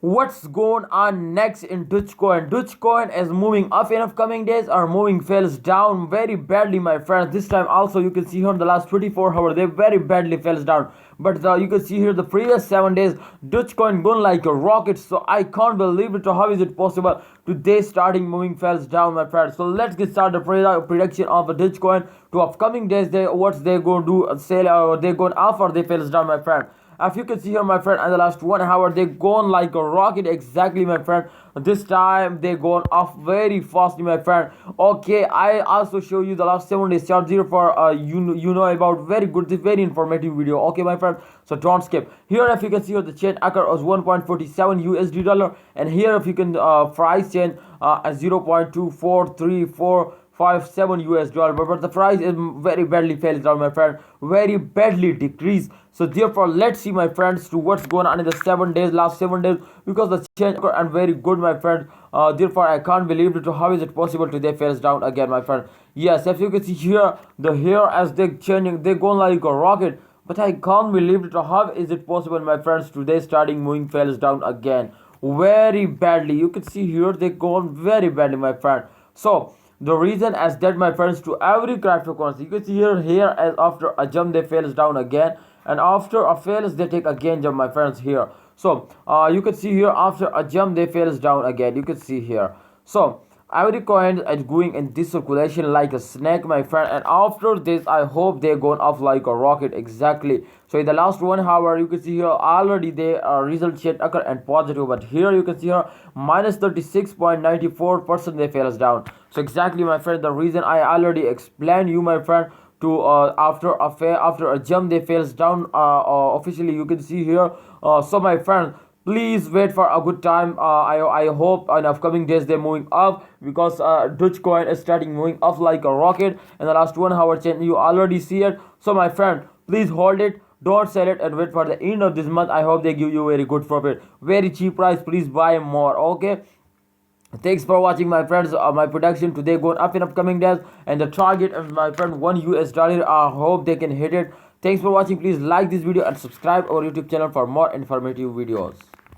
What's going on next in Dogecoin? Dogecoin is moving up in upcoming days or moving fails down very badly, my friends. This time also you can see here in the last 24 hours they very badly fails down. But you can see here the previous 7 days Dogecoin going like a rocket. So I can't believe it. How is it possible today starting moving fails down, my friends? So let's get started the prediction of the Dogecoin to upcoming days. What's they going to do? Sell or they going up or they fails down, my friend. As you can see here, my friend, in the last 1 hour, they gone like a rocket. Exactly, my friend. This time they gone off very fast, my friend. Okay, I also show you the last 7 days chart here for you know about very good, very informative video. Okay, my friend. So don't skip. Here, if you can see here, the chain occur was 1.47 USD dollar, and here if you can price chain at 0.24345 US dollar, but the price is very badly fell down, my friend, very badly decreased. So therefore let's see, my friends, to what's going on in the 7 days, last 7 days, because the change and very good, my friend. Therefore I can't believe it. How is it possible today falls down again, my friend? Yes, if you can see here, the here as they changing, they going like a rocket. But I can't believe it. How is it possible, my friends, today starting moving falls down again very badly? You can see here they gone very badly, my friend. So the reason as that, my friends, to every cryptocurrency, you can see here as after a jump they fails down again, and after a fails they take again jump, my friends, here. So you can see here after a jump they fails down again. You can see here. So every coin is going in this circulation like a snake, my friend, and after this I hope they're going up like a rocket. Exactly. So in the last 1 hour you can see here already the result yet occur and positive, but here you can see here minus 36.94% they fails down. So exactly, my friend, the reason I already explained you, my friend, to after a jump they fails down officially. You can see here. So my friend, please wait for a good time. I hope in upcoming days they're moving up, because Dogecoin is starting moving up like a rocket in the last 1 hour chain. You already see it. So my friend, please hold it. Don't sell it and wait for the end of this month. I hope they give you very good profit, very cheap price. Please buy more. Okay. Thanks for watching, my friends. My production today going up in upcoming days, and the target of my friend $1 US. I hope they can hit it. Thanks for watching. Please like this video and subscribe our YouTube channel for more informative videos.